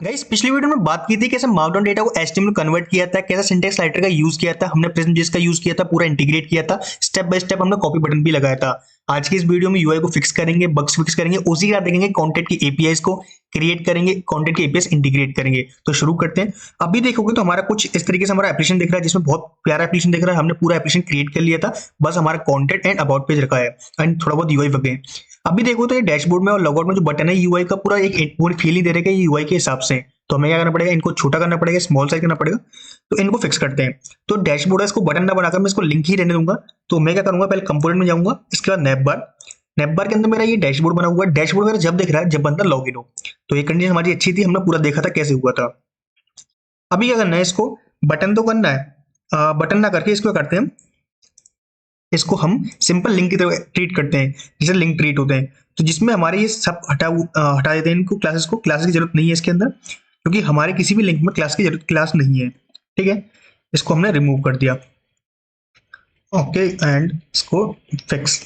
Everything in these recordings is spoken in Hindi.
गाइस पिछली वीडियो में बात की थी कैसे मार्कडाउन डेटा को एचटीएमएल में कन्वर्ट किया था, कैसे सिंटेक्स राइटर का यूज किया था, हमने प्रिज्म का यूज किया था, पूरा इंटीग्रेट किया था, स्टेप बाय स्टेप हमने कॉपी बटन भी लगाया था। आज की इस वीडियो में यूआई को फिक्स करेंगे, बग्स फिक्स करेंगे, उसी के साथ देखेंगे कंटेंट की एपीआईज को क्रिएट करेंगे, कंटेंट की एपीआईज इंटीग्रेट करेंगे। तो शुरू करते हैं। अभी देखोगे तो हमारा कुछ इस तरीके से हमारा एप्लीकेशन दिख रहा है, जिसमें बहुत प्यारा एप्लीकेशन दिख रहा है। हमने पूरा एप्लीकेशन क्रिएट कर लिया था, बस हमारा कंटेंट एंड अबाउट पेज रखा है एंड थोड़ा बहुत यूआई वगैरह। अभी देखो तो ये डैशबोर्ड में और लॉगआउट में जो बटन है यूआई का पूरा एक पूरी फीलिंग दे रहा है यूआई के हिसाब से। तो हमें क्या करना पड़ेगा, इनको छोटा करना पड़ेगा, स्मॉल साइज करना पड़ेगा। तो इनको फिक्स करते हैं। तो डैशबोर्ड है, इसको बटन ना बनाकर मैं इसको लिंक ही रहने दूंगा। तो मैं क्या करूंगा, पहले कंपोनेंट में जाऊंगा, इसके बाद नैप बार के अंदर मेरा ये डैशबोर्ड बना हुआ है। डैशबोर्ड मेरा जब दिख रहा है जब बंदा लॉग इन हो। तो ये कंडीशन हमारी अच्छी थी, हमने पूरा देखा था कैसे हुआ था। अभी क्या करना है, इसको बटन तो करना है, बटन ना करके इसको करते हैं, इसको हम सिंपल लिंक की तरह ट्रीट करते हैं, जैसे लिंक ट्रीट होते हैं। तो जिसमें हमारे ये सब हटा देते हैं इनको, क्लासेस की जरूरत नहीं है इसके अंदर, क्योंकि हमारे किसी भी लिंक में क्लास नहीं है। ठीक है, इसको हमने रिमूव कर दिया। ओके एंड इसको फिक्स।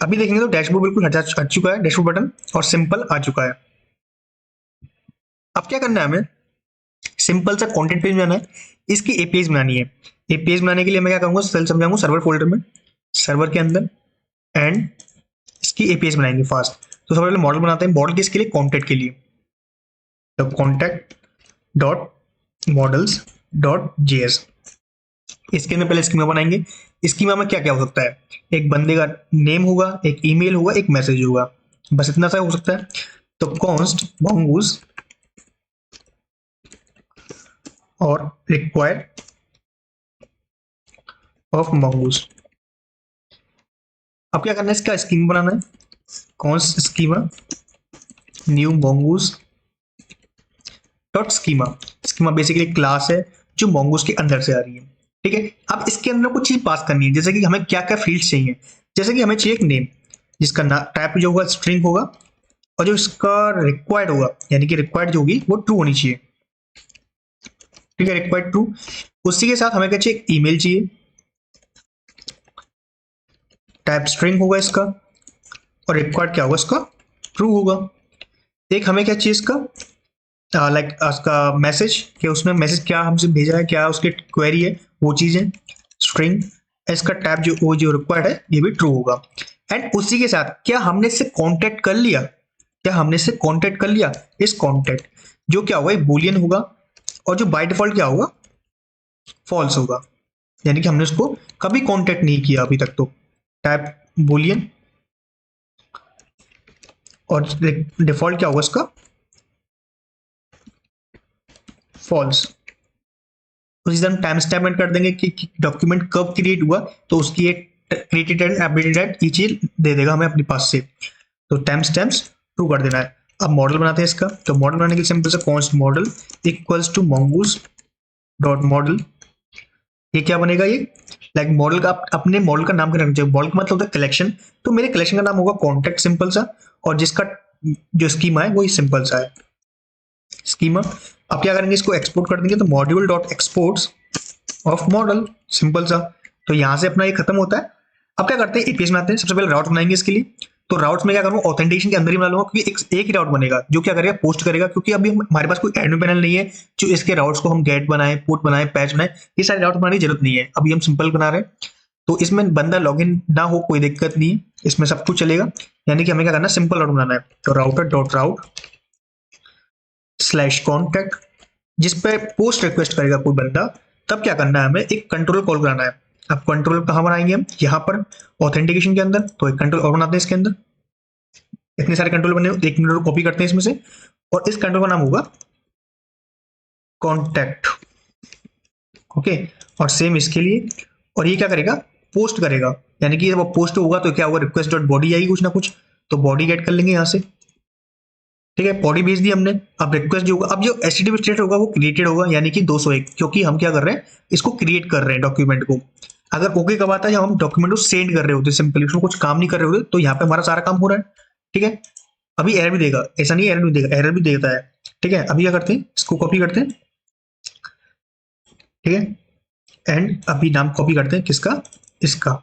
अभी देखेंगे तो डैशबोर्ड बिल्कुल हट चुका है, डैशबोर्ड बटन और सिंपल आ चुका है। अब क्या करना है, हमें सिंपल सा कंटेंट पेज बनाना है, इसकी एपीआईज बनानी है। एपीआईज बनाने के लिए मैं क्या करूंगा, समझाऊंगा सर्वर फोल्डर में, सर्वर के अंदर एंड इसकी एपीआईज बनाएंगे फास्ट। तो सबसे पहले मॉडल बनाते हैं। मॉडल किसके लिए, कॉन्टैक्ट के लिए। तो contact dot models dot JS, इसके अंदर पहले स्कीमा बनाएंगे। स्कीमा में क्या क्या हो सकता है, एक बंदे का नेम होगा, एक ईमेल होगा, एक मैसेज होगा, बस इतना सा हो सकता है। तो कॉन्स्ट mongoose और रिक्वायर्ड ऑफ mongoose। अब क्या करना है, इसका स्कीमा बनाना है। Const schema new mongoose dot schema. Schema basically class है जो mongoose के अंदर से आ रही है। ठीक है, अब इसके अंदर कुछ चीज पास करनी है, जैसे कि हमें क्या क्या फील्ड्स चाहिए। जैसे कि हमें चाहिए एक नेम, जिसका टाइप जो होगा स्ट्रिंग होगा, और जो इसका रिक्वायर्ड होगा, यानी कि रिक्वायर्ड जो होगी वो ट्रू होनी चाहिए। ठीक है, रिक्वायर्ड ट्रू। उसी के साथ हमें क्या चाहिए, ईमेल चाहिए, टाइप स्ट्रिंग होगा इसका, और रिक्वायर्ड क्या होगा इसका, ट्रू होगा। एक हमें क्या चाहिए इसका, लाइक उसका मैसेज, कि उसमें मैसेज क्या हमसे भेजा है, क्या उसकी क्वेरी है, वो चीजें स्ट्रिंग। इसका टाइप जो वो जो रिक्वायर्ड है ये भी ट्रू होगा। एंड उसी के साथ क्या हमने इससे कांटेक्ट कर लिया, क्या हमने इससे कांटेक्ट कर लिया, इस कांटेक्ट जो क्या होगा, बुलियन होगा, और जो बाय डिफॉल्ट क्या होगा, फॉल्स होगा, यानी कि हमने उसको कभी कांटेक्ट नहीं किया अभी तक। तो टाइप बुलियन और डिफॉल्ट क्या होगा इसका, फॉल्स। उसी तरह टाइम स्टैम्प ऐड कर देंगे कि डॉक्यूमेंट कब क्रिएट हुआ, तो उसकी एक क्रिएटेड एंड अपडेटेड ये चीज दे देगा हमें अपने पास से। तो टाइम स्टैम्प्स ट्रू कर देना है। अब मॉडल बनाते हैं इसका। तो मॉडल बनाने के लिए सिंपल सा const model equals to mongoose dot model. ये क्या बनेगा, ये लाइक मॉडल का अपने मॉडल का नाम रखना चाहिए। मॉडल का मतलब होता है कलेक्शन, तो मेरे कलेक्शन का नाम होगा कॉन्टेक्ट सिंपल सा, और जिसका जो स्कीमा है वही सिंपल सा है स्कीमा। अब क्या करेंगे, इसको एक्सपोर्ट कर देंगे। तो module dot exports of model, simple सा। तो यहां से अपना ये खत्म होता है। अब क्या करते हैं, एपीएस बनाते हैं। सबसे पहले राउट बनाएंगे इसके लिए। तो राउट्स में क्या करूंगा, ऑथेंटिकेशन के अंदर ही बना लूंगा, क्योंकि एक ही राउट बनेगा जो क्या करेगा, पोस्ट करेगा। क्योंकि अभी हमारे पास कोई एडमिन पैनल नहीं है जो इसके राउट्स को हम गेट बनाए, पुट बनाए, पैच बनाए, ये सारे राउट बनाने की जरूरत नहीं है। अभी हम सिंपल बना रहे हैं, तो इसमें बंदा लॉगिन ना हो कोई दिक्कत नहीं है, इसमें सब कुछ चलेगा। यानी कि हमें क्या करना है, सिंपल राउट बनाना है। तो राउटर डॉट राउट स्लैश कॉन्टैक्ट, जिस पे पोस्ट रिक्वेस्ट करेगा कोई बंदा, तब क्या करना है, हमें एक कंट्रोल कॉल कराना है। अब कंट्रोल कहाँ बनाएंगे हम, यहाँ पर ऑथेंटिकेशन के अंदर। तो एक कंट्रोल और बनाते हैं इसके अंदर। इतने सारे कंट्रोल बने, एक कंट्रोल कॉपी करते हैं इसमें से, और इस कंट्रोल का नाम होगा कॉन्टैक्ट। ओके, और सेम इसके लिए। और ये क्या करेगा, पोस्ट करेगा। यानी कि जब पोस्ट होगा तो क्या होगा, रिक्वेस्ट डॉट बॉडी आएगी कुछ ना कुछ, तो बॉडी गेट कर लेंगे यहाँ से। ठीक है, बॉडी भेज दी हमने। अब रिक्वेस्ट जो होगा, अब जो एचटीटीपी स्टेट होगा वो क्रिएटेड होगा, यानी कि 201, क्योंकि हम क्या कर रहे हैं, इसको क्रिएट कर रहे हैं डॉक्यूमेंट को। अगर ओके कब आता है, जब हम डॉक्यूमेंट को सेंड कर रहे होते, सिंपली उसमें कुछ काम नहीं कर रहे होते, तो यहाँ पे हमारा सारा काम हो रहा है। ठीक है, अभी एरर भी देगा, ऐसा नहीं एरर नहीं देगा, एरर भी देता है। ठीक है, अभी क्या करते हैं, इसको कॉपी करते हैं। ठीक है, एंड अभी नाम कॉपी करते हैं किसका, इसका,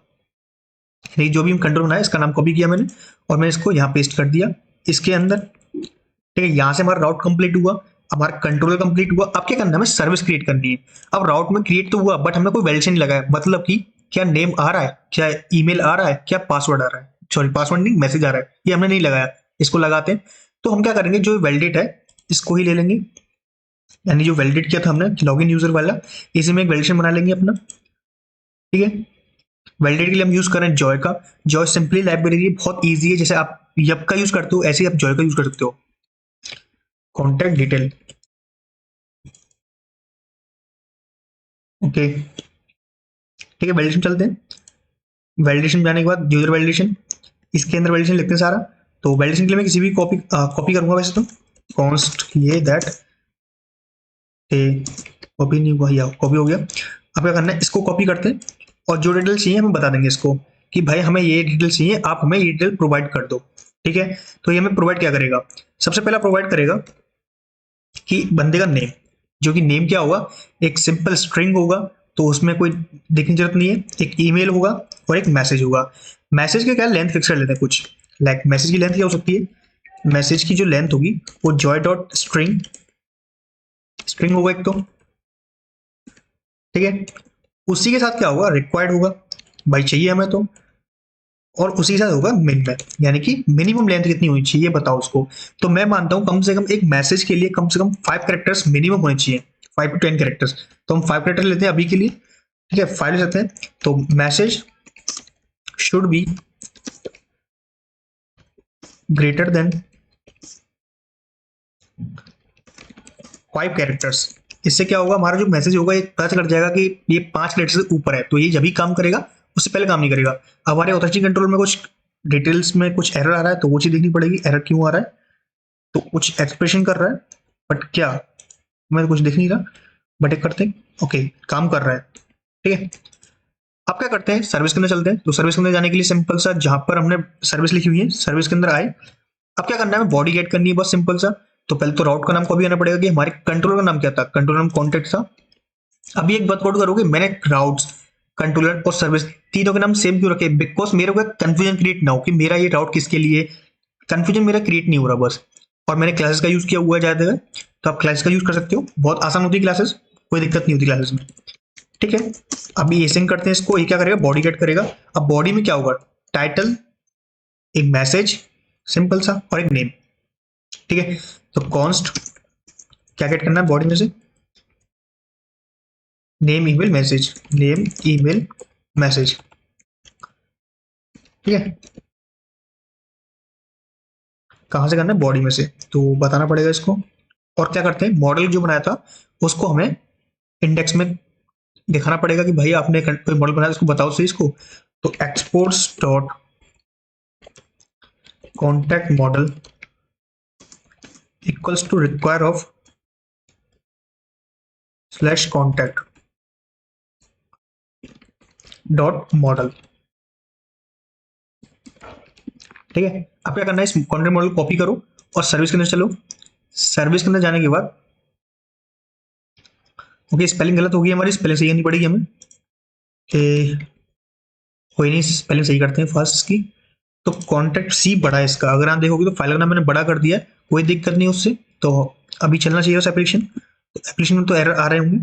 जो भी हम कंट्रोल बनाया इसका नाम कॉपी किया मैंने, और मैं इसको यहाँ पेस्ट कर दिया इसके अंदर। ठीक है, यहाँ से हमारा राउट कंप्लीट हुआ, हमारा कंट्रोलर कंप्लीट हुआ। अब क्या करना है, हमें सर्विस क्रिएट करनी है। अब राउट में क्रिएट तो हुआ, बट हमने कोई वैलिडेशन नहीं लगाया, मतलब कि क्या नेम आ रहा है, क्या ईमेल आ रहा है, क्या पासवर्ड आ रहा है, सॉरी पासवर्ड नहीं, मैसेज आ रहा है, ये हमने नहीं लगाया। इसको लगाते हैं तो हम क्या करेंगे, जो वैलिडेट है इसको ही ले लेंगे, यानी जो वैलिडेट किया था हमने लॉगिन यूजर वाला, इसी में एक वैलिडेशन बना लेंगे अपना। ठीक है, वैलिडेट के लिए हम यूज करें जॉय का। जॉय सिंपली लाइब्रेरी बहुत ईजी है, जैसे आप यप का यूज करते हो ऐसे ही आप जॉय का यूज कर सकते हो। कॉन्टैक्ट डिटेल, ओके ठीक है, वैलिडेशन चलते हैं। वैलिडेशन जाने के बाद यूजर वैलिडेशन, इसके अंदर वैलिडेशन लिखते हैं सारा। तो वैलिडेशन के लिए मैं किसी भी कॉपी करूंगा वैसे तो, कॉन्स्ट ये दैट कॉपी नहीं हुआ, या कॉपी हो गया। अब क्या करना है, इसको कॉपी करते हैं और जो डिटेल चाहिए हम बता देंगे इसको कि भाई हमें ये डिटेल चाहिए, आप हमें ये डिटेल प्रोवाइड कर दो। ठीक है, तो ये हमें प्रोवाइड क्या करेगा, सबसे पहला प्रोवाइड करेगा कि बंदे का नेम, जो कि नेम क्या होगा, एक सिंपल स्ट्रिंग होगा, तो उसमें कोई देखने की जरूरत नहीं है। एक ईमेल होगा और एक मैसेज होगा। मैसेज के क्या लेंथ फिक्स कर लेते हैं कुछ, लाइक मैसेज की लेंथ क्या हो सकती है, मैसेज की जो लेंथ होगी वो जॉय डॉट स्ट्रिंग स्ट्रिंग होगा एक तो। ठीक है, उसी के साथ क्या होगा, रिक्वायर्ड होगा, भाई चाहिए हमें तो, और उसी के साथ होगा मिन में, यानी कि मिनिमम लेंथ कितनी होनी चाहिए बताओ उसको। तो मैं मानता हूं कम से कम एक मैसेज के लिए कम से कम 5 कैरेक्टर्स मिनिमम होने चाहिए, 5 to 10 कैरेक्टर्स। तो हम 5 कैरेक्टर लेते हैं अभी के लिए। ठीक है, 5 ले सकते हैं। तो message should be greater than 5 characters. इससे क्या होगा, हमारा जो मैसेज होगा ये पता चल जाएगा कि ये 5 कैरेक्टर से ऊपर है, तो ये जब भी काम करेगा, उससे पहले काम नहीं करेगा। अब हमारे ऑथेंटिक कंट्रोल में कुछ डिटेल्स में कुछ एरर आ रहा है, तो वो चीज देखनी पड़ेगी, एरर क्यों आ रहा है। तो कुछ एक्सप्रेशन कर रहा है, बट क्या, मैं तो कुछ देख नहीं रहा, बट एक करते हैं, ओके काम कर रहा है। ठीक है, अब क्या करते हैं, सर्विस के अंदर चलते हैं। तो सर्विस के अंदर जाने के लिए सिंपल सा, जहां पर हमने सर्विस लिखी हुई है सर्विस के अंदर आए। अब क्या करना है, बॉडी गेट करनी है, बस सिंपल सा। तो पहले तो राउट का नाम कॉपी करना पड़ेगा कि हमारे कंट्रोलर का नाम क्या था, कंट्रोलर नाम कॉन्टेक्ट था। अभी एक बात नोट करोगे, मैंने राउट्स, कंट्रोलर और सर्विस तीनों के नाम सेम क्यों रखे, बिकॉज मेरे को कंफ्यूजन क्रिएट ना हो कि मेरा ये राउट किसके लिए, कंफ्यूजन मेरा क्रिएट नहीं हो रहा बस। और मैंने क्लासेस का यूज किया हुआ है ज्यादा जगह, तो आप क्लासेस का यूज कर सकते हो, बहुत आसान होती है क्लासेस, कोई दिक्कत नहीं होती क्लासेस में। ठीक है, अभी एसिंग करते हैं इसको, ये क्या करेगा, बॉडी गेट करेगा। अब बॉडी में क्या होगा, टाइटल, एक मैसेज सिंपल सा और एक नेम। ठीक है, तो कॉन्स्ट क्या गेट करना है बॉडी में से, name email message, name email message. ठीक है, कहां से करना है, बॉडी में से, तो बताना पड़ेगा इसको। और क्या करते हैं, मॉडल जो बनाया था उसको हमें इंडेक्स में दिखाना पड़ेगा कि भाई आपने कोई मॉडल बनाया, उसको बताओ सही इसको। तो exports dot contact model equals to require of slash contact dot model. ठीक है, अब क्या करना है, इस कॉन्टैक्ट मॉडल कॉपी करो और सर्विस के अंदर चलो। सर्विस के अंदर जाने के बाद, ओके स्पेलिंग गलत होगी हमारी, स्पेलिंग सही करनी पड़ेगी हमें। कोई नहीं, स्पेलिंग सही करते हैं फर्स्ट इसकी। तो कॉन्टैक्ट सी बड़ा है इसका, अगर आप देखोगे तो फाइल का नाम मैंने बड़ा कर दिया है, कोई दिक्कत नहीं उससे। तो अभी चलना चाहिए उस एप्लीकेशन, तो एप्लीकेशन में तो एरर आ रहे होंगे,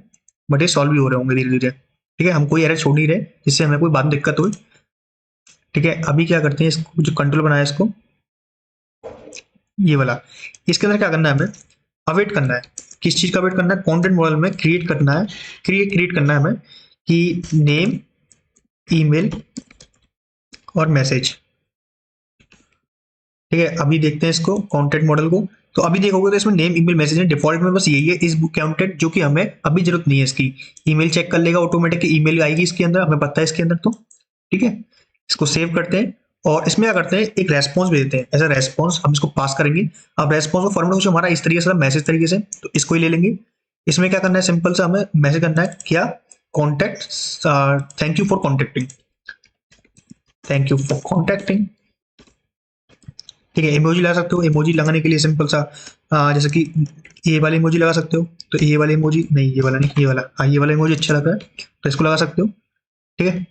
बट ये सॉल्व भी हो रहे होंगे धीरे धीरे। ठीक है, हम कोई एरर छोड़ नहीं रहे जिससे हमें कोई बाद में दिक्कत हो। ठीक है, अभी क्या करते हैं, इसको जो कंट्रोल बनाया इसको, ये वाला, इसके अंदर क्या करना है, हमें अवेट करना है। किस चीज का अवेट करना है, कंटेंट मॉडल में क्रिएट करना है, क्रिएट करना है हमें कि नेम ईमेल और मैसेज। ठीक है, अभी देखते हैं इसको कंटेंट मॉडल को। तो अभी देखोगे तो इसमें नेम ईमेल मैसेज है, डिफॉल्ट में बस यही है इस बुक काउंटेड, जो कि हमें अभी जरूरत नहीं है इसकी। ईमेल चेक कर लेगा ऑटोमेटिक, ईमेल आएगी इसके अंदर, हमें पता है इसके अंदर। तो ठीक है, इसको सेव करते हैं और इसमें क्या करते हैं, एक रेस्पॉन्स भेज देते हैं, एज अ रेस्पॉन्स हम इसको पास करेंगे। अब रेस्पॉन्स का फॉर्मेट कुछ हमारा इस तरीके से, मैसेज तरीके से, तो इसको ही ले लेंगे। इसमें क्या करना है, सिंपल सा हमें मैसेज करना है, क्या, contact, thank you for contacting, thank you for contacting. ठीक है, इमोजी लगा सकते हो, इमोजी लगाने के लिए सिंपल सा, जैसे कि ये वाले इमोजी लगा सकते हो। तो ये वाले इमोजी नहीं, ये वाला नहीं, ये वाला, हाँ ये वाला इमोजी अच्छा लगा है, तो इसको लगा सकते हो। ठीक है,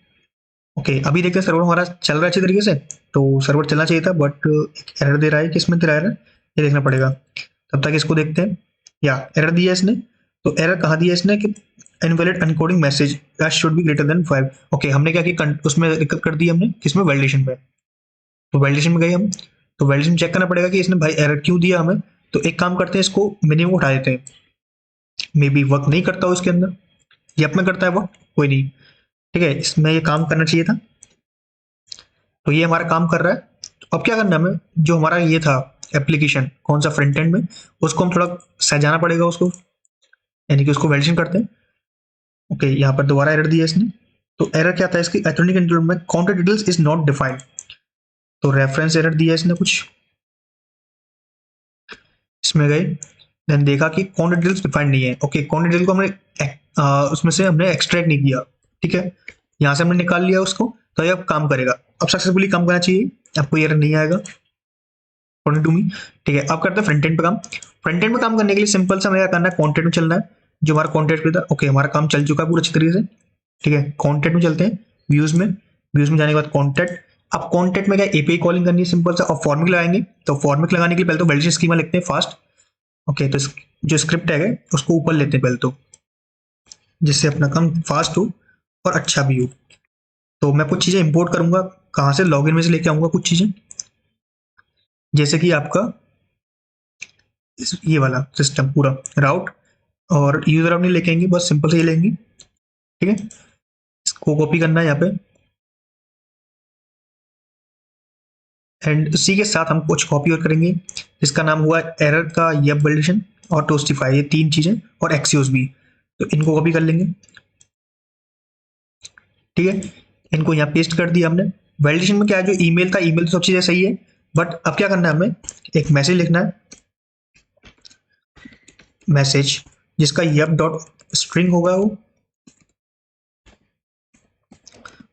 ओके अभी देखते हैं सर्वर हमारा चल रहा है अच्छी तरीके से। तो सर्वर चलना चाहिए था, बट एरर दे रहा है, किसमें दे रहा है, ये देखना पड़ेगा। तब तक इसको देखते हैं। या एरर दिया इसने, तो एरर कहाँ दिया इसने कि invalid encoding message should be greater than 5। Okay, हमने क्या किया, उसमें कर दिया हमने किसमें, वैलिडेशन में। तो वैलिडेशन में गए हम, तो वैलिडेशन चेक करना पड़ेगा कि इसने भाई एरर क्यों दिया हमें। तो एक काम करते हैं, इसको मिनिमम उठा देते हैं, मे बी वर्क नहीं करता हो इसके अंदर, ये अपना करता है वर्क, कोई नहीं, ठीक है, इसमें ये काम करना चाहिए था। तो ये हमारा काम कर रहा है। तो अब क्या करना है हमें, जो हमारा ये था एप्लीकेशन कौन सा फ्रंट एंड में, उसको हम थोड़ा सजाना पड़ेगा उसको, यानी कि उसको वैलिडेशन करते हैं। ओके, यहाँ पर दोबारा एरर दिया इसने। तो एरर क्या था इसकी, एथेंटिक इंटरव्यू में counter details is not defined. तो रेफरेंस एरर दिया इसने कुछ, इसमें गए, देन देखा कि काउंटर डिटेल्स डिफाइंड नहीं है। ओके, काउंटर डिटेल को हमने उसमें से हमने एक्सट्रैक्ट नहीं किया, ठीक है, यहाँ से हमने निकाल लिया उसको, तो ये अब काम करेगा, अब सक्सेसफुली काम करना चाहिए, आपको एरर नहीं आएगा अकॉर्डिंग टू मी। ठीक है, अब करते हैं फ्रंट एंड पे काम। फ्रंट एंड पे काम करने के लिए सिंपल सा हमें क्या करना है, कॉन्टेंट में चलना है, जो हमारा कॉन्टेंट था। ओके, हमारा काम चल चुका है पूरा अच्छी तरीके से, ठीक है, कॉन्टेंट में चलते हैं, व्यूज में, व्यूज में जाने के बाद कॉन्टेंट। अब कॉन्टेंट में क्या एपीआई कॉलिंग करनी है सिंपल सा, और फॉर्मिक लगाएंगे। तो फॉर्मिक लगाने के लिए पहले तो वैलिडेशन स्कीमा लिखते हैं फास्ट। ओके, तो जो स्क्रिप्ट है उसको ऊपर लेते हैं पहले तो, जिससे अपना काम फास्ट हो और अच्छा भी हो। तो मैं कुछ चीजें इंपोर्ट करूंगा, कहाँ से, लॉगिन में से लेके आऊंगा कुछ चीजें, जैसे कि आपका ये वाला सिस्टम पूरा राउट और यूजर नहीं लेके आएंगे, बस सिंपल से ये लेंगे, ठीक है, इसको कॉपी करना है यहाँ पे, एंड उसी के साथ हम कुछ कॉपी और करेंगे जिसका नाम हुआ एरर का वेब वैलिडेशन और टोस्टिफाई, ये तीन चीजें, और एक्सियोस भी। तो इनको कॉपी कर लेंगे, ठीक है, इनको यहाँ पेस्ट कर दिया हमने। वैलिडेशन में क्या है, जो ईमेल था, ईमेल तो सब चीजें सही है, बट अब क्या करना है हमें, एक मैसेज लिखना है, मैसेज जिसका यप डॉट स्ट्रिंग होगा वो,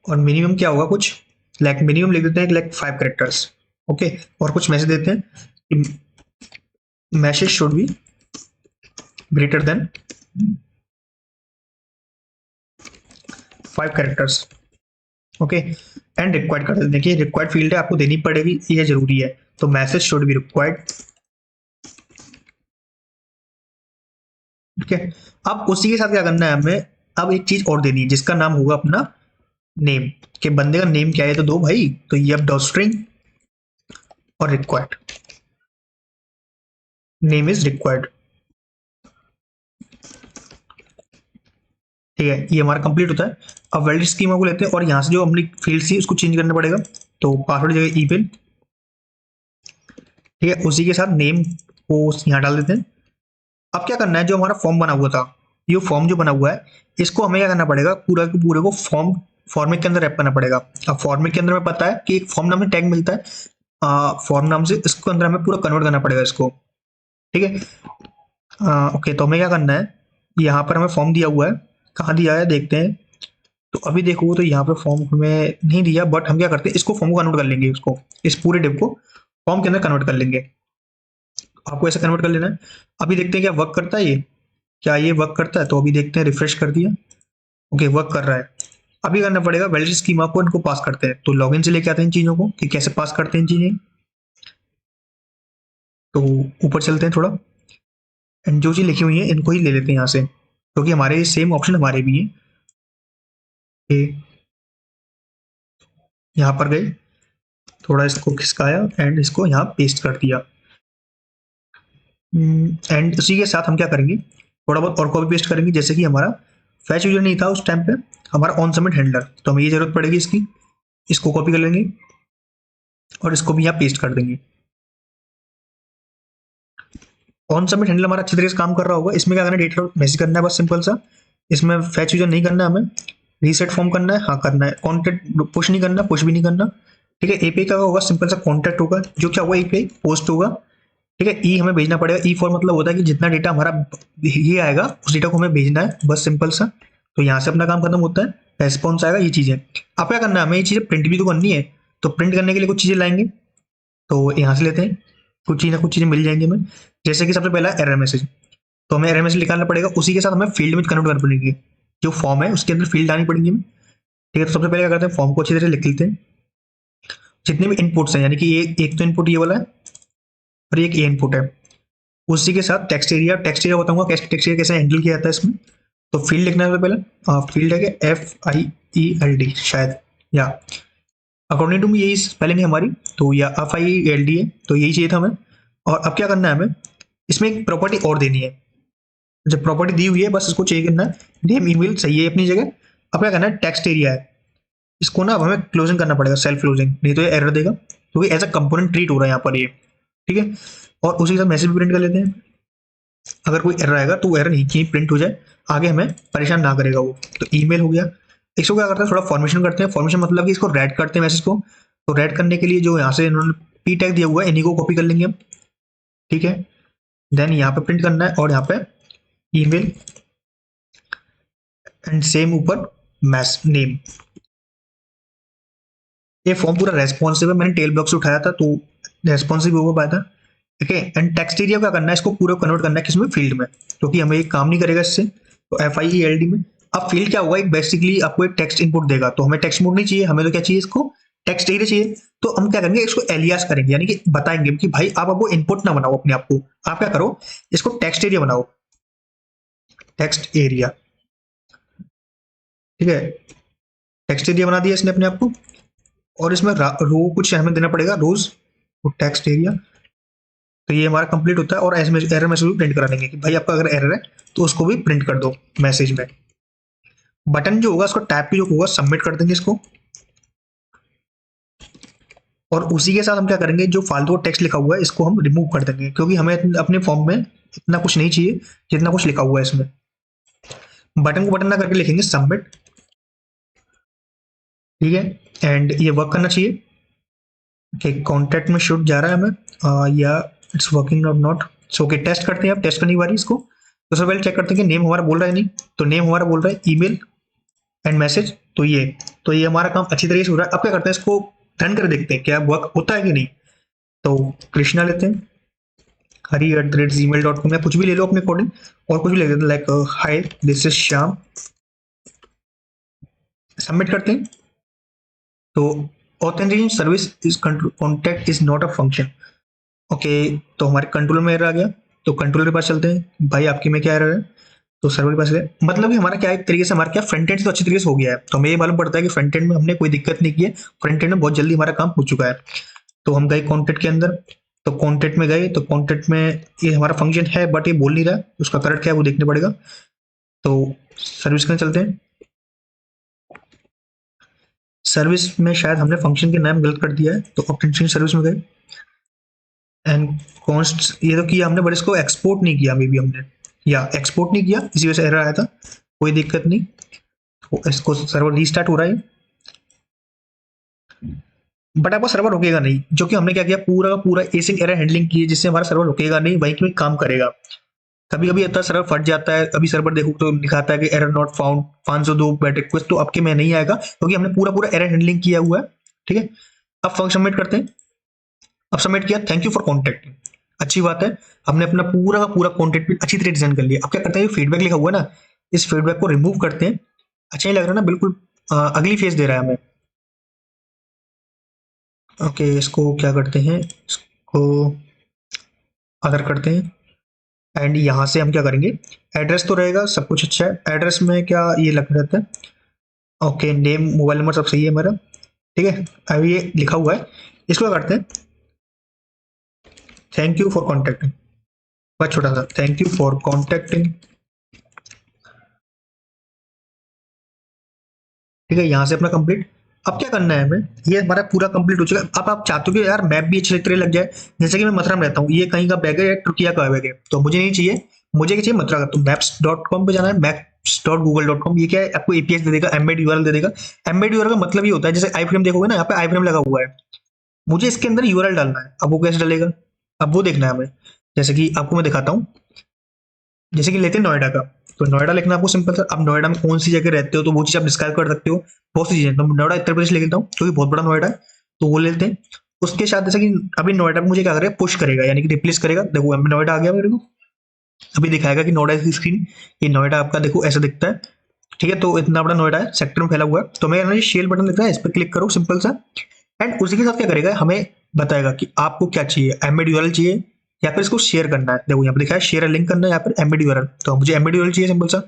और मिनिमम क्या होगा कुछ, लाइक मिनिमम लिख देते हैं लाइक 5 कैरेक्टर्स। ओके, और कुछ मैसेज देते हैं, message should be greater than 5 characters. Okay, and required कर देते हैं कि रिक्वायर्ड फील्ड है, आपको देनी पड़ेगी, ये जरूरी है। तो मैसेज शुड बी रिक्वायर्ड, ठीक है। अब उसी के साथ क्या करना है हमें, अब एक चीज और देनी है जिसका नाम होगा अपना नेम, के बंदे का नेम क्या है तो दो भाई, तो ये अब डॉट स्ट्रिंग और रिक्वायर्ड, नेम इज रिक्वायर्ड, ठीक है, ये हमारा कंप्लीट होता है। अब वैलिड स्कीमा को लेते हैं और यहाँ से जो हमने फील्ड थी उसको चेंज करना पड़ेगा। तो पासवर्ड जगह ईमेल, ठीक है, उसी के साथ नेम को यहाँ डाल देते हैं। अब क्या करना है, जो हमारा फॉर्म बना हुआ था, ये फॉर्म जो बना हुआ है, इसको हमें क्या करना पड़ेगा, पूरा के पूरे को फॉर्मेट के अंदर रैप करना पड़ेगा। अब फॉर्मेट के अंदर हमें पता है कि एक फॉर्म नाम से टैग मिलता है, फॉर्म नाम से, इसको अंदर हमें पूरा कन्वर्ट करना पड़ेगा इसको, ठीक है। ओके, तो हमें क्या करना है, यहाँ पर हमें फॉर्म दिया हुआ है, कहाँ दिया है देखते हैं। तो अभी देखो तो यहाँ पे फॉर्म हमें नहीं दिया, बट हम क्या करते हैं, इसको फॉर्म को कन्वर्ट कर लेंगे, इसको, इस पूरे डिव को फॉर्म के अंदर कन्वर्ट कर लेंगे। आपको ऐसे कन्वर्ट कर लेना है। अभी देखते हैं क्या वर्क करता है ये, क्या ये वर्क करता है, तो अभी देखते हैं, रिफ्रेश कर दिया, ओके वर्क कर रहा है। अभी करना पड़ेगा वैलिडेशन स्कीमा को, इनको पास करते हैं, तो लॉगिन से लेके आते हैं इन चीजों को कि कैसे पास करते हैं इन चीजें। तो ऊपर चलते हैं थोड़ा, एंड जो चीज लिखी हुई है इनको ही ले लेते हैं यहाँ से, क्योंकि हमारे सेम ऑप्शन हमारे भी हैं। यहाँ पर गए, थोड़ा इसको खिसकाया एंड इसको यहाँ पेस्ट कर दिया, एंड उसी के साथ हम क्या करेंगे, थोड़ा बहुत और कॉपी पेस्ट करेंगे, जैसे कि हमारा फैच यूजर नहीं था उस टाइम पे, हमारा ऑन सबमिट हैंडलर, तो हमें ये जरूरत पड़ेगी इसकी, इसको कॉपी कर लेंगे और इसको भी यहाँ पेस्ट कर देंगे। ऑन सबमिट हैंडलर हमारा अच्छी तरीके से काम कर रहा होगा। इसमें क्या करना है, डेटा मैसेज करना है बस सिंपल सा, इसमें फैच यूजर नहीं करना है हमें, रीसेट फॉर्म करना है, हाँ करना है, कॉन्टेक्ट पुश नहीं करना, पुश भी नहीं करना, ठीक है। एपीआई का होगा सिंपल सा कॉन्टैक्ट होगा, जो क्या होगा एपीआई पोस्ट होगा, ठीक है। ई हमें भेजना पड़ेगा, ई फॉर मतलब होता है कि जितना डेटा हमारा ये आएगा उस डेटा को हमें भेजना है, बस सिंपल सा। तो यहाँ से अपना काम खत्म होता है, रेस्पॉन्स आएगा, ये चीजें। अब क्या करना है, हमें ये चीजें प्रिंट भी तो करनी है, तो प्रिंट करने के लिए कुछ चीजें लाएंगे, तो यहाँ से लेते हैं, कुछ चीजें मिल जाएंगी हमें, जैसे कि सबसे पहला एरर मैसेज, तो हमें एरर मैसेज निकालना पड़ेगा, उसी के साथ हमें फील्ड में कन्वर्ट करना पड़ेगी, जो फॉर्म है उसके अंदर फील्ड आनी पड़ेगी हमें, ठीक है। तो सबसे पहले क्या करते हैं, फॉर्म को अच्छी तरह से लिख लेते हैं, जितने भी इनपुट्स हैं, यानी कि एक तो इनपुट ये वाला है और एक ये इनपुट है, उसी के साथ टेक्स्ट एरिया बताऊंगा टेक्स्ट एरिया कैसे हैंडल किया जाता है इसमें। तो फील्ड लिखना है पहले, फील्ड है कि FIELD शायद, या अकॉर्डिंग टू मी यही स्पेलिंग है हमारी, तो या FIELD है, तो यही चाहिए था हमें। और अब क्या करना है हमें, इसमें एक प्रॉपर्टी और देनी है। जब प्रॉपर्टी दी हुई है बस इसको चेक करना है, नेम ईमेल सही है अपनी जगह। अब क्या करना है, टेक्स्ट एरिया है, इसको ना अब हमें क्लोजिंग करना पड़ेगा, सेल्फ क्लोजिंग, नहीं तो ये एरर देगा, क्योंकि एज अ कंपोनेंट ट्रीट हो रहा है यहाँ पर ये, ठीक है। और उसी के साथ मैसेज भी प्रिंट कर लेते हैं, अगर कोई एरर आएगा तो वो एरर नीचे ही प्रिंट हो जाए, आगे हमें परेशान ना करेगा वो। तो ईमेल हो गया। इसको क्या करते हैं, थोड़ा फॉर्मेशन करते हैं। फॉर्मेशन मतलब कि इसको रेड करते हैं मैसेज को। तो रेड करने के लिए जो यहाँ से इन्होंने पी टैग दिया हुआ है, इन्हीं को कॉपी कर लेंगे हम, ठीक है। देन यहाँ पे प्रिंट करना है और यहाँ पे ईमेल एंड सेम ऊपर मैस नेम। ये फॉर्म पूरा रेस्पॉन्सिव है, मैंने टेल ब्लॉक से उठाया था तो रेस्पॉन्सिव हो पाया था, ठीक है। एंड टेक्स्ट एरिया क्या करना है, इसको पूरा कन्वर्ट करना है किसमें, फील्ड में, क्योंकि हमें एक काम नहीं करेगा इससे। तो FIELD में अब फील्ड क्या होगा, एक बेसिकली आपको एक टेक्स्ट इनपुट देगा। तो हमें टेक्स्ट मोड नहीं चाहिए, हमें तो क्या चाहिए, इसको टेक्स्ट एरिया चाहिए। तो हम क्या करेंगे, इसको एलियास करेंगे, यानी कि बताएंगे कि भाई आप अब वो इनपुट ना बनाओ अपने आप को, आप क्या करो, इसको टेक्स्ट एरिया बनाओ, टेक्स्ट एरिया, ठीक है। टेक्स्ट एरिया बना दिया इसने अपने आप को, और इसमें रो कुछ हमें देना पड़ेगा, रोज, तो टेक्स्ट एरिया। तो ये हमारा कंप्लीट होता है, और एरर मैसेज भी प्रिंट करा देंगे कि भाई आपका अगर एरर है तो उसको भी प्रिंट कर दो मैसेज में। बटन जो होगा उसको टैप पे जो होगा सबमिट कर देंगे इसको। और उसी के साथ हम क्या करेंगे, जो फालतू टेक्स्ट लिखा हुआ है इसको हम रिमूव कर देंगे, क्योंकि हमें अपने फॉर्म में इतना कुछ नहीं चाहिए जितना कुछ लिखा हुआ है इसमें। बटन को बटन ना करके लिखेंगे सबमिट, ठीक है। एंड ये वर्क करना चाहिए कि कॉन्टैक्ट में शुड जा रहा है हमें, या इट्स वर्किंग और नॉट। सो ओके, टेस्ट करते हैं, अब टेस्ट करने की बारी इसको। तो सबसे पहले चेक करते हैं कि नेम हमारा बोल रहा है नहीं, तो नेम हमारा बोल रहा है ईमेल एंड मैसेज, तो ये हमारा काम अच्छी तरीके से हो रहा है। अब क्या करते हैं, इसको रन कर देखते हैं क्या वर्क होता है कि नहीं। तो कृष्णा लेते हैं, hari@gmail.com, या कुछ भी ले लो अपने अकॉर्डिंग, और कुछ भी ले लेते हैं, like hi this is Shyam. Submit करते हैं। तो authentication service is contact is not a function, okay. तो हमारे कंट्रोलर में एरर आ गया, तो कंट्रोलर के पास चलते हैं, भाई आपकी में क्या एरर है, तो सर्वर के पास गए। मतलब कि हमारा क्या एक तरीके से हमारा क्या फ्रंट एंड तो अच्छी तरीके से हो गया है, तो हमें ये मालूम पड़ता है कि फ्रंट एंड में हमने कोई दिक्कत नहीं की है, फ्रंट एंड में बहुत जल्दी हमारा काम हो चुका है। तो हम गए कॉन्टैक्ट के अंदर, तो कॉन्टैक्ट में गए, तो कॉन्टैक्ट में ये हमारा फंक्शन है बट ये बोल नहीं रहा है, उसका करेक्ट क्या है वो देखना पड़ेगा। तो सर्विस के अंदर चलते हैं। सर्विस में शायद हमने फंक्शन के नाम गलत कर दिया है, तो ऑथेंटिकेशन सर्विस में गए एंड कॉन्स्ट ये तो किया हमने, बट इसको एक्सपोर्ट नहीं किया, मे बी हमने या एक्सपोर्ट नहीं किया, इसी वजह से एरर आया था। कोई दिक्कत नहीं, तो इसको सर्वर रीस्टार्ट हो रहा है, बट आपका सर्वर रुकेगा नहीं, जो कि हमने क्या किया, पूरा का पूरा एसिंक एरर हैंडलिंग की है, जिससे हमारा सर्वर रुकेगा नहीं, वहीं में काम करेगा। कभी कभी इतना सर्वर फट जाता है, अभी सर्वर देखो तो दिखाता है कि error not found 502 bat request, तो आपके में नहीं आएगा, क्योंकि हमने पूरा पूरा एरर हैंडलिंग किया हुआ है, ठीक है। अब फंक्शन सबमिट करते हैं। अब सबमिट किया, थैंक यू फॉर कॉन्टैक्टिंग, अच्छी बात है, हमने अपना पूरा का पूरा कॉन्टैक्ट भी अच्छी तरह डिजाइन कर लिया। अब क्या करते हैं, फीडबैक लिखा हुआ है ना, इस फीडबैक को रिमूव करते हैं। अच्छा नहीं लग रहा ना, बिल्कुल अगली फेज दे रहा है हमें। ओके, इसको क्या करते हैं, इसको अदर करते हैं। एंड यहाँ से हम क्या करेंगे, एड्रेस तो रहेगा, सब कुछ अच्छा है। एड्रेस में क्या ये लग रहता है, ओके, नेम मोबाइल नंबर सब सही है मेरा, ठीक है। अभी ये लिखा हुआ है, इसको क्या करते हैं, थैंक यू फॉर कॉन्टैक्टिंग, बस छोटा सा थैंक यू फॉर कॉन्टैक्टिंग, ठीक है। यहाँ से अपना कंप्लीट। अब क्या करना है हमें, ये हमारा पूरा कंप्लीट हो चुका है। अब आप चाहते हो कि यार मैप भी अच्छी तरह लग जाए, जैसे कि मैं मथुरा में रहता हूँ, ये कहीं का बैग है या तुर्किया का बैग है, तो मुझे नहीं चाहिए, मुझे क्या चाहिए, मथुरा का। तो maps.com पे जाना है, maps.google.com, ये क्या है, आपको एपीएस दे देगा, एम्बेड यूआरएल दे देगा। एम्बेड यूआरएल का मतलब ये होता है, जैसे आई फ्रेम देखोगे ना, यहाँ पे आई फ्रेम लगा हुआ है, मुझे इसके अंदर यूआरएल डालना है। अब वो कैसे डालेगा, अब वो देखना है हमें। जैसे कि आपको मैं दिखाता हूँ, जैसे कि लेते हैं नोएडा का, तो नोएडा लिखना आपको सिंपल सर। अब नोएडा में कौन सी जगह रहते हो, तो वो चीज आप डिस्क्राइब कर सकते हो, बहुत सी चीजें। तो नोएडा उत्तर प्रदेश लिख लेता हूँ, क्योंकि बहुत बड़ा नोएडा है, तो वो लेते हैं। उसके साथ जैसे कि अभी नोएडा में मुझे क्या करेगा, पुश करेगा, यानी कि रिप्लेस करेगा। देखो अब नोएडा आ गया मेरे को, अभी दिखाएगा कि नोएडा की स्क्रीन, ये नोएडा आपका देखो ऐसा दिखता है, ठीक है। तो इतना बड़ा नोएडा है, सेक्टर में फैला हुआ है। तो मैं शेल बटन लिखा है, इस पर क्लिक करो सिंपल सा, एंड उसी के साथ क्या करेगा, हमें बताएगा कि आपको क्या चाहिए, एम्बेड यूआरएल चाहिए, या फिर इसको शेयर करना है। देखो यहाँ पे लिखा है शेयर लिंक करना है, यहाँ पर एमबेड यूआरएल, तो मुझे एमबेड यूआरएल चाहिए सिंपल सा।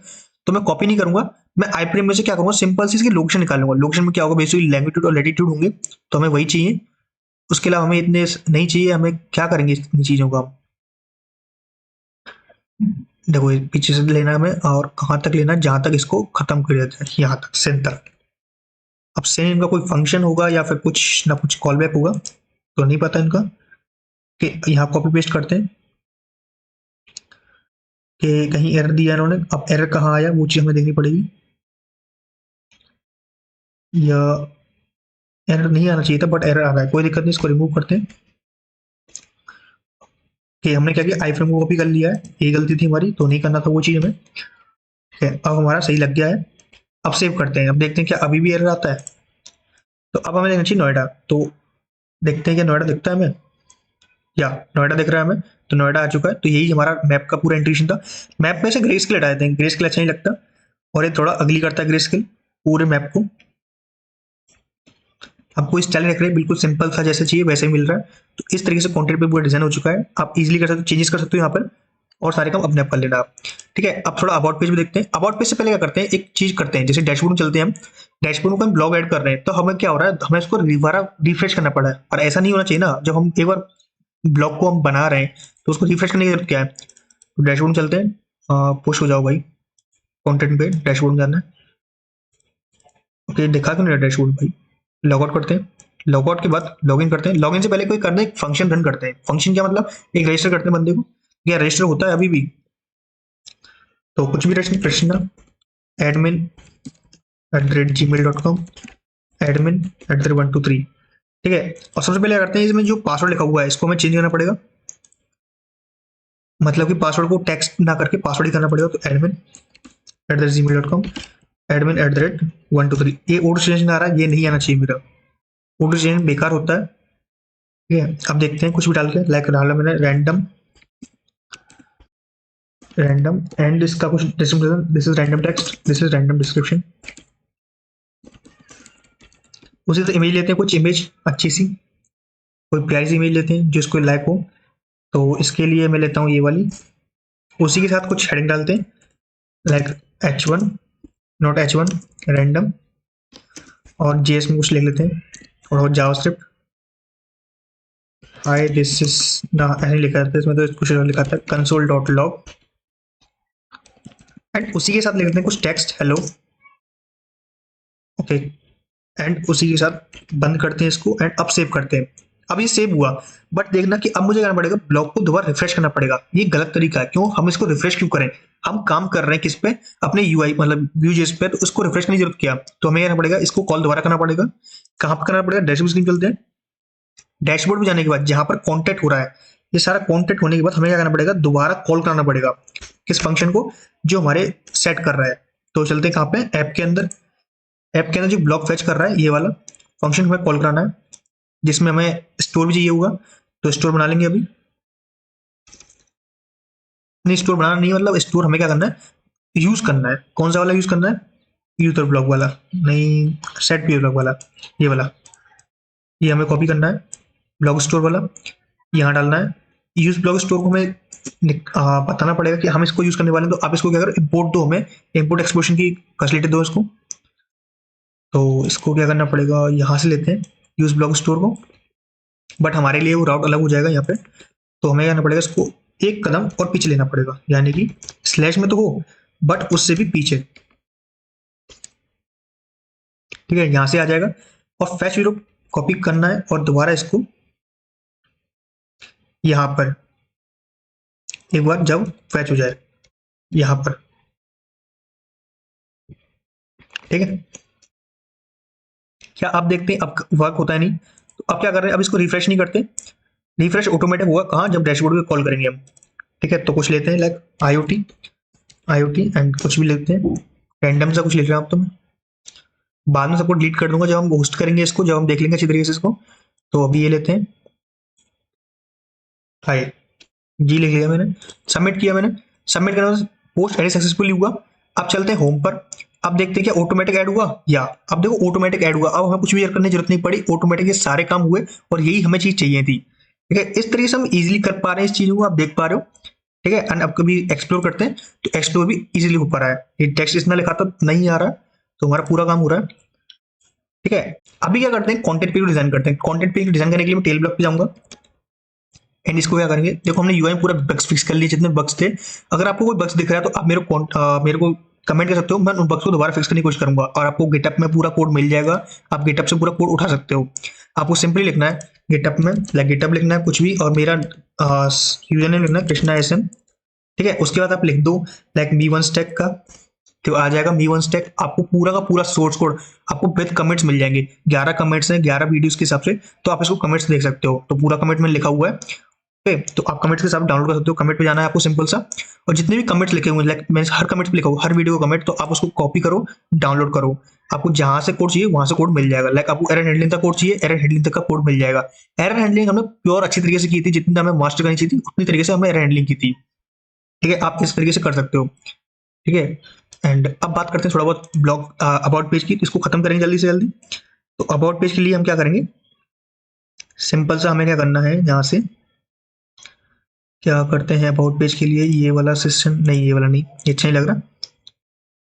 तो मैं कॉपी नहीं करूंगा, मैं आई प्रेम में से क्या करूंगा, सिंपल से इसकी लोकेशन निकाल लूंगा। लोकेशन में क्या होगा, बेसिकली लैंगिट्यूड और लैटिट्यूड होंगे, तो हमें वही चाहिए। उसके अलावा हमें इतने नहीं चाहिए। हमें क्या करेंगे इन चीजों का, देखो पीछे से लेना है हमें, और कहाँ तक लेना है, जहां तक इसको खत्म कर देते हैं, यहाँ तक सेंड तक। अब सेंड इनका कोई फंक्शन होगा या फिर कुछ ना कुछ कॉल बैक होगा, तो नहीं पता इनका। कि यहाँ कॉपी पेस्ट करते हैं कि कहीं एरर दिया इन्होंने। अब एरर कहाँ आया वो चीज हमें देखनी पड़ेगी, या एरर नहीं आना चाहिए था बट एरर आ रहा है, कोई दिक्कत नहीं, इसको रिमूव करते हैं। कि हमने क्या किया, आई फ्रेम को कॉपी कर लिया है, ये गलती थी हमारी, तो नहीं करना था वो चीज हमें। ठीक है, अब हमारा सही लग गया है। अब सेव करते हैं, अब देखते हैं क्या अभी भी एरर आता है। तो अब हमें देखना चाहिए नोएडा, तो देखते हैं क्या नोएडा दिखता है हमें, या नोएडा दिख रहा है हमें, तो नोएडा आ चुका है। तो यही हमारा मैप का पूरा इंट्रीशन था। मैप में से ग्रे स्केल हटाए थे, ग्रे स्केल अच्छा नहीं लगता, और ये थोड़ा अगली करता है ग्रे स्केल पूरे मैप को। आपको स्टाइल रख रहे हैं, बिल्कुल सिंपल सा जैसे चाहिए वैसे ही मिल रहा है। तो इस तरीके से कंटेंट पे पूरा डिजाइन हो चुका है। आप इजीली कर सकते हो, चेंजेस कर सकते हो यहाँ पर, और सारे काम अपने आप कर लेना आप। ठीक है, अब थोड़ा अबाउट पेज में देखते हैं। अबाउट पेज से पहले क्या करते हैं, एक चीज करते हैं, जैसे डैशबोर्ड में चलते हैं हम। डैशबोर्ड में हम ब्लॉग ऐड कर रहे हैं, तो हमें क्या हो रहा है, हमें इसको दोबारा रिफ्रेश करना पड़ा है। और ऐसा नहीं होना चाहिए ना, जब हम एक बार ब्लॉग को हम बना रहे हैं तो उसको रिफ्रेश करने की जरूरत क्या है। तो डैशबोर्ड में चलते हैं, पुश हो जाओ भाई, कंटेंट पे डैशबोर्ड में जाना है। ओके, दिखा क्यों नहीं रहा डैशबोर्ड भाई। लॉग आउट करते हैं, लॉग आउट के बाद लॉगिन करते हैं। लॉगिन से पहले कोई करना, एक फंक्शन रन करते हैं। फंक्शन क्या मतलब, एक रजिस्टर करते हैं बंदे को, या रजिस्टर होता है अभी भी, तो कुछ भी रचना, एडमिन @gmail.com, एडमिन @123। ठीक है, और सबसे पहले करते हैं, इसमें जो पासवर्ड लिखा हुआ है इसको हमें चेंज करना पड़ेगा। मतलब कि पासवर्ड को टेक्स्ट ना करके पासवर्ड ही करना पड़ेगा। तो एडमिन @gmail.com, एडमिन @123। ये ऑटो चेंज ना आ रहा है, ये नहीं आना चाहिए मेरा, ऑटो चेंज बेकार होता है। ठीक है, अब देखते हैं कुछ भी डाल के, लाइक डाला मैंने रैंडम एंड इसका कुछ description, this is random text, this is random description. उसी तरह इमेज लेते हैं, कुछ इमेज अच्छी सी, कोई प्यारी सी इमेज लेते हैं जो इसको लाइक हो। तो इसके लिए मैं लेता हूँ ये वाली। उसी के साथ कुछ हेडिंग डालते हैं, like H1 not H1 random, और जेएस में कुछ लिख लेते हैं, और जावास्क्रिप्ट हाय दिस इज ना, ऐसे लिखा था इसमें, तो कुछ लिखा था console.log, एंड उसी के साथ लिख लेते हैं कुछ टेक्स्ट हेलो। ओके, एंड उसी के साथ बंद करते हैं इसको, एंड अब सेव करते हैं। अब ये सेव हुआ, बट देखना कि अब मुझे करना पड़ेगा, ब्लॉग को दोबारा रिफ्रेश करना पड़ेगा। ये गलत तरीका है, क्यों हम इसको रिफ्रेश क्यों करें, हम काम कर रहे हैं किस पे, अपने यूआई मतलब Vue.js पे, तो उसको रिफ्रेश करने की जरूरत क्या। तो हमें करना पड़ेगा, इसको कॉल दोबारा करना पड़ेगा। कहाँ पर करना पड़ेगा, डैशबोर्ड स्क्रीन चलते हैं। डैशबोर्ड में जाने के बाद जहां पर कॉन्टेक्ट हो रहा है, ये सारा कॉन्टेक्ट होने के बाद हमें क्या करना पड़ेगा, दोबारा कॉल कराना पड़ेगा किस फंक्शन को, जो हमारे सेट कर रहा है। तो चलते हैं कहाँ पे, ऐप के अंदर। ऐप के अंदर जो ब्लॉक फेच कर रहा है, ये वाला फंक्शन हमें कॉल कराना है, जिसमें हमें स्टोर भी चाहिए होगा। तो स्टोर बना लेंगे अभी। नहीं, स्टोर बनाना नहीं, मतलब स्टोर हमें क्या करना है, यूज करना है। कौन सा वाला यूज करना है, यूजर ब्लॉक वाला नहीं, सेट पी ब्लॉक वाला, ये वाला। ये हमें कॉपी करना है, ब्लॉक स्टोर वाला यहाँ डालना है। यूज ब्लॉक स्टोर को हमें बताना पड़ेगा कि हम इसको यूज करने वाले हैं। तो आप इसको क्या करो, इंपोर्ट दो हमें, इंपोर्ट एक्सपोर्शन की फैसिलिटी दो इसको। तो इसको क्या करना पड़ेगा, यहाँ से लेते हैं यूज ब्लॉक स्टोर को, बट हमारे लिए वो राउट अलग हो जाएगा यहाँ पे। तो हमें करना पड़ेगा इसको एक कदम और पीछे लेना पड़ेगा, यानी कि स्लैश में तो हो बट उससे भी पीछे। ठीक है, यहाँ से आ जाएगा, और फैच वीरो कॉपी करना है, और दोबारा इसको यहाँ पर एक बार जब फैच हो जाए यहाँ पर। ठीक है, क्या आप देखते हैं अब वर्क होता है नहीं। तो अब क्या कर रहे हैं, अब इसको रिफ्रेश नहीं करते, रिफ्रेश ऑटोमेटिक होगा कहाँ, जब डैशबोर्ड पे कॉल करेंगे हम। ठीक है, तो कुछ लेते हैं लाइक IoT एंड कुछ भी लेते हैं, रैंडम सा कुछ लिख रहे हैं आप। तो मैं बाद में सबको डिलीट कर दूंगा जब हम होस्ट करेंगे इसको, जब हम देख लेंगे अच्छी तरीके से इसको। तो अभी ये लेते हैं, हाय जी लिख लिया मैंने, सबमिट किया मैंने। सबमिट करने बाद पोस्ट एड सक्सेसफुली हुआ। अब चलते हैं होम पर। अब देखते हैं क्या ऑटोमेटिक ऐड हुआ, या अब देखो ऑटोमेटिक ऐड हुआ। अब हमें कुछ भी करने की जरूरत नहीं पड़ी, ऑटोमेटिक ये सारे काम हुए, और यही हमें चीज चाहिए थी। ठीक है, इस तरीके से हम इजीली कर पा रहे हैं इस चीजों को, आप देख पा रहे हो। ठीक है, एंड अब कभी एक्सप्लोर करते हैं तो एक्सप्लोर भी इजीली हो पा रहा है। ये टेक्स्ट इतना लिखा तो नहीं आ रहा, तो हमारा पूरा काम हो रहा है। ठीक है, अभी क्या करते हैं, कंटेंट पेज को डिजाइन करते हैं। कंटेंट पेज को डिजाइन करने के लिए मैं टेल ब्लॉक पे जाऊंगा एंड इसको क्या करेंगे, देखो हमने यूआई में पूरा बग्स फिक्स कर लिए जितने बग्स थे। अगर आपको कोई बग्स दिख रहा है तो आप मेरे को कमेंट कर सकते हो, मैं उन बग्स को दोबारा फिक्स करने की कोशिश करूंगा और आपको गिटअप में पूरा कोड मिल जाएगा। आप गिटअप से पूरा कोड उठा सकते हो। आपको सिंपली लिखना है गिटअप में, लाइक गिटअप लिखना है कुछ भी, और मेरा यूजर नेम लिखना है कृष्णा SM। ठीक है, उसके बाद आप लिख दो लाइक मी वन स्टैक का, तो आ जाएगा मी वन स्टैक। आपको पूरा का पूरा सोर्स कोड आपको विद कमेंट्स मिल जाएंगे। 11 कमेंट्स हैं 11 वीडियोस के हिसाब से, तो आप इसको कमेंट्स देख सकते हो। तो पूरा कमेंट में लिखा हुआ है, ओके, तो आप कमेंट्स के साथ डाउनलोड कर सकते हो। कमेंट पे जाना है आपको सिंपल सा, और जितने भी कमेंट्स लिखे हुए हैं, लाइक मैं हर कमेंट पे लिखा हुआ हर वीडियो का कमेंट, तो आप उसको कॉपी करो, डाउनलोड करो। आपको जहां से कोड चाहिए वहां से कोड मिल जाएगा। लाइक आपको एरर हैंडलिंग का कोड चाहिए, एरर हैंडलिंग तक का कोड मिल जाएगा। एरर हैंडलिंग हमने प्योर अच्छी तरीके से की थी, जितनी हमें मास्टर करनी चाहिए थी उतनी तरीके से हमने एरर हैंडलिंग की थी। ठीक है, आप इस तरीके से कर सकते हो। ठीक है, एंड अब बात करते हैं थोड़ा बहुत ब्लॉग अबाउट पेज की, इसको खत्म करेंगे जल्दी से जल्दी। तो अबाउट पेज के लिए हम क्या करेंगे, सिंपल सा हमें क्या करना है, यहाँ से क्या करते हैं अबाउट पेज के लिए, ये वाला सिस्टम नहीं, ये वाला नहीं, ये अच्छा नहीं लग रहा।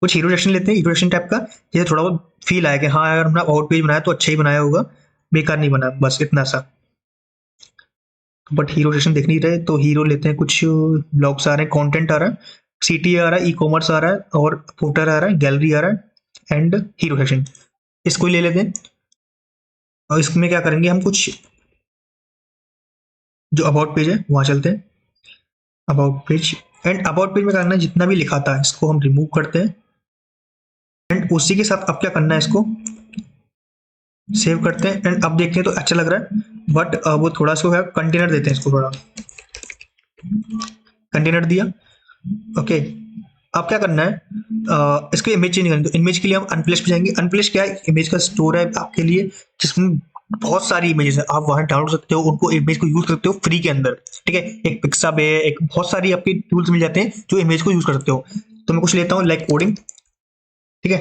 कुछ हीरो सेक्शन लेते हैं, हीरो सेक्शन टाइप का, जैसे थोड़ा बहुत फील आया कि हाँ यार हमने अबाउट पेज बनाया तो अच्छा ही बनाया होगा, बेकार नहीं बना, बस इतना सा। बट हीरो सेक्शन देख नहीं रहे, तो हीरो लेते हैं। कुछ ब्लॉग्स आ रहे हैं, कंटेंट आ रहा है, CTA आ रहा है, ई कॉमर्स आ रहा है, और फुटर आ रहा है, गैलरी आ रहा है, एंड हीरो सेक्शन। इसको ही ले लेते हैं, और इसमें क्या करेंगे हम, कुछ जो अबाउट पेज है वहां चलते हैं, about page. And about page में करना है जितना भी लिखा था इसको हम रिमूव करते हैं, एंड उसी के साथ अब क्या करना है, इसको सेव करते हैं। एंड अब देखते हैं तो अच्छा लग रहा है, बट वो थोड़ा सा कंटेनर देते हैं इसको, थोड़ा कंटेनर दिया। ओके, अब क्या करना है, इसके इमेज चेंज करनी है। तो इमेज के लिए हम अनप्लेस पे जाएंगे। अनप्लेस क्या है, इमेज का स्टोर है आपके लिए, जिसमें बहुत सारी इमेजेस है, आप वहां डाउनलोड सकते हो, उनको इमेज को यूज करते हो फ्री के अंदर। ठीक है, एक पिक्साब है, एक बहुत सारी आपके टूल्स मिल जाते हैं जो इमेज को यूज कर सकते हो। तो मैं कुछ लेता हूँ लाइक कोडिंग। ठीक है,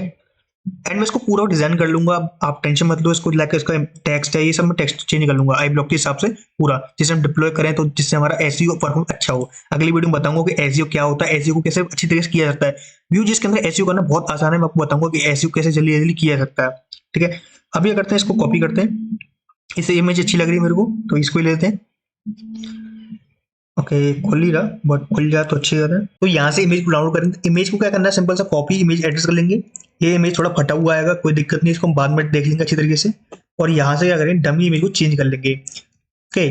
एंड मैं इसको पूरा डिजाइन कर लूंगा, आप टेंशन मत लो। इसको लाइक इसका टेक्स्ट है, ये सब मैं टेक्स्ट चेंज कर लूंगा आई ब्लॉक के हिसाब से पूरा, जिसे हम डिप्लॉय करें तो जिससे हमारा एसईओ परफॉर्म अच्छा हो। अगली वीडियो में बताऊंगा कि एसईओ क्या होता है, एसईओ को कैसे अच्छी तरीके से किया जाता है। व्यू जिसके अंदर एसईओ करना बहुत आसान है, मैं आपको बताऊंगा कि एसईओ कैसे जल्दी जल्दी किया जा सकता है। ठीक है, अभी क्या करते हैं, इसको कॉपी करते हैं। इसे इमेज अच्छी लग रही है मेरे को, तो इसको ही लेते हैं। ओके, खुल ही रहा, बट खुल जाए तो अच्छी बात है। तो यहाँ से इमेज को डाउनलोड करेंगे। इमेज को क्या करना है, सिंपल सा कॉपी इमेज एड्रेस कर लेंगे। ये इमेज थोड़ा फटा हुआ आएगा, कोई दिक्कत नहीं, इसको हम बाद में देख लेंगे अच्छी तरीके से। और यहाँ से क्या करेंगे, डमी इमेज को चेंज कर लेंगे। ओके,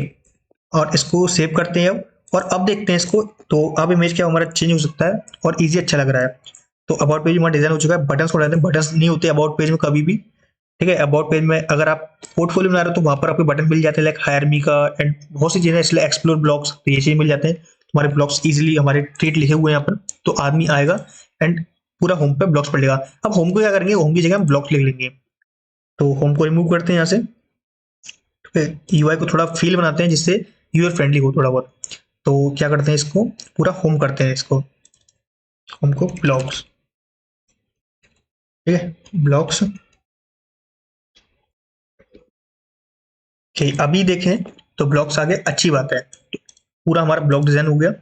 और इसको सेव करते हैं अब, और अब देखते हैं इसको। तो अब इमेज क्या हमारा चेंज हो सकता है और ईजी अच्छा लग रहा है। तो अबाउट पेज हमारा डिजाइन हो चुका है। बटन को डालते हैं, बटन नहीं होते अबाउट पेज में कभी भी। ठीक है, अबाउट पेज में अगर आप पोर्टफोलियो बना रहे हो तो वहां पर आपको बटन मिल जाते हैं, लाइक हायर मी का एंड बहुत सी चीजें, इसलिए एक्सप्लोर ब्लॉग्स, तो ये चीज मिल जाते हैं। हमारे ब्लॉग्स इजीली हमारे ट्रीट लिखे हुए हैं यहाँ पर, तो आदमी आएगा एंड पूरा होम पे ब्लॉग्स पढ़ेगा। अब होम को क्या करेंगे, होम की जगह हम ब्लॉग्स लिख लेंगे। तो होम को रिमूव करते हैं यहाँ से। यूआई को थोड़ा फील बनाते हैं जिससे यूजर फ्रेंडली हो थोड़ा बहुत। तो क्या करते हैं, इसको पूरा होम करते हैं, इसको होम को ब्लॉग्स। ठीक है, ब्लॉग्स। ठीक, अभी देखें तो ब्लॉग्स आ गए, अच्छी बात है। पूरा हमारा ब्लॉग डिजाइन हो गया,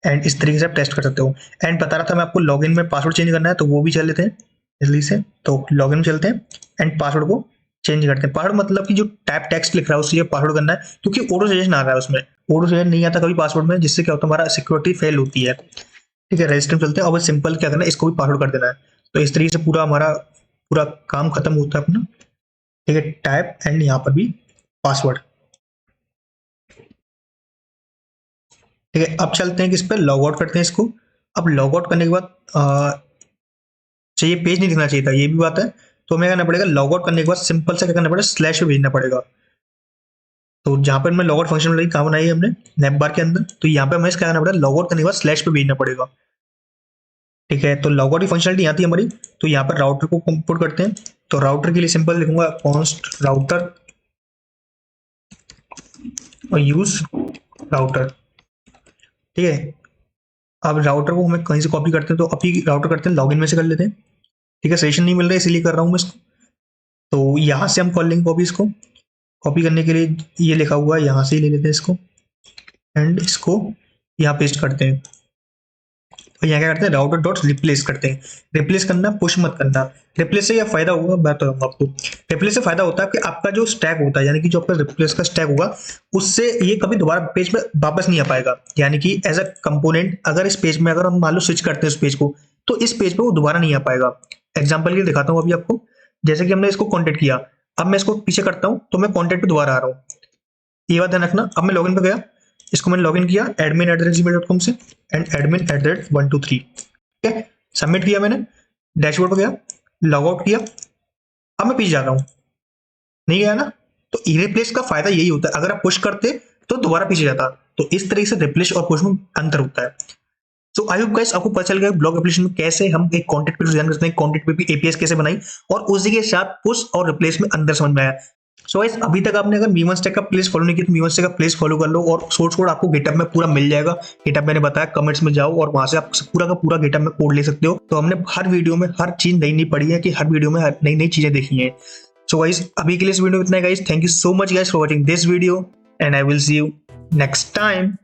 एंड इस तरीके से आप टेस्ट कर सकते हो। एंड बता रहा था मैं आपको लॉगिन में पासवर्ड चेंज करना है, तो वो भी चल लेते हैं इसलिए से। तो लॉगिन में चलते हैं एंड पासवर्ड को चेंज करते हैं। पासवर्ड मतलब कि जो टाइप टेक्स्ट लिख रहा है उससे पासवर्ड करना है, क्योंकि ऑटो सजेशन आ रहा है उसमें। ऑटो सजेशन नहीं आता कभी पासवर्ड में, जिससे क्या होता है, हमारा सिक्योरिटी फेल होती है। ठीक है, रजिस्टर में चलते हैं, और सिंपल क्या करना है, इसको भी पासवर्ड कर देना है। तो इस तरीके से पूरा हमारा पूरा काम खत्म होता है अपना। ठीक है, टाइप एंड यहाँ पर भी पासवर्ड। ठीक है, अब चलते हैं किस पे, लॉग आउट करते हैं इसको। अब लॉग आउट करने के बाद चाहिए पेज नहीं दिखना चाहिए था, ये भी बात है। तो हमें करना पड़ेगा, लॉग आउट करने के बाद सिंपल सा क्या करना पड़ेगा, स्लैश पे भेजना पड़ेगा। तो जहां पर मैं लॉग आउट फंक्शन वाली कहाँ बनाई है हमने, नैप बार के अंदर, तो यहाँ पे हमें क्या करना पड़ेगा, लॉग आउट करने के बाद स्लैश पे भेजना पड़ेगा। ठीक है, तो लॉग आउट की फंक्शनलिटी यहाँ थी हमारी। तो यहाँ पर राउटर को इंपोर्ट करते हैं। तो राउटर के लिए सिंपल लिखूंगा कॉन्स्ट राउटर और यूज राउटर। ठीक है, अब राउटर को हमें कहीं से कॉपी करते हैं, तो अभी राउटर करते हैं, लॉगिन में से कर लेते हैं। ठीक है, सेशन नहीं मिल रहा है इसीलिए कर रहा हूँ मैं इसको। तो यहाँ से हम कर लेंगे कॉपी इसको। कॉपी करने के लिए ये लिखा हुआ है, यहाँ से ही ले लेते हैं इसको एंड इसको यहाँ पेस्ट करते हैं। और यहाँ क्या करते हैं, राउटर डॉट रिप्लेस करते हैं। रिप्लेस करना, पुश मत करना। रिप्लेस से यह फायदा होगा, मैं बताऊंगा आपको। रिप्लेस से फायदा होता है कि आपका जो स्टैक होता है, यानी कि जो आपका रिप्लेस का स्टैक होगा, उससे ये कभी दोबारा पेज में वापस नहीं आ पाएगा। यानी कि एज अ कंपोनेंट अगर इस पेज में अगर हम मान लो स्विच करते हैं उस पेज को, तो इस पेज पे वो दोबारा नहीं आ पाएगा। एग्जाम्पल के लिए दिखाता हूँ अभी आपको। जैसे कि हमने इसको कॉन्टेक्ट किया, अब मैं इसको पीछे करता हूँ तो मैं कॉन्टेक्ट पे दोबारा आ रहा हूँ। ये बात ध्यान रखना। अब मैं लॉगिन पे गया, इसको मैंने लॉगिन किया admin@gmail.com से एंड admin@123, ठीक है। सबमिट किया मैंने, डैशबोर्ड पे गया, लॉग आउट किया। अब मैं पीछे जा रहा हूँ, नहीं गया ना। तो रिप्लेस का फायदा यही होता है, अगर आप पुश करते तो दोबारा पीछे जाता। तो इस तरीके से रिप्लेस और पुश में अंतर होता है। सो आई होप गाइस आपको पता चल गया ब्लॉग एप्लीकेशन में कैसे हम एक कॉन्टेक्ट पेज डिजाइन करते हैं, कॉन्टेक्ट पे भी एपीएस कैसे बनाई, और उसी के साथ पुश और रिप्लेस में अंदर समझ में आया। सो गाइस अभी तक आपने अगर मीवन स्टैक का प्लेस फॉलो नहीं किया तो मीवन स्टैक का प्लेस फॉलो कर लो, और सोर्स कोड आपको गिटहब में पूरा मिल जाएगा। गिटहब मैंने बताया, कमेंट्स में जाओ और वहां से आप पूरा का पूरा गिटहब में कोड ले सकते हो। तो हमने हर वीडियो में हर चीज नई नई पढ़ी है, कि हर वीडियो में नई नई चीजें देखी है। सो गाइस अभी के लिए इस वीडियो में इतना है guys. Thank you so much guys for watching this video and I will see you next time.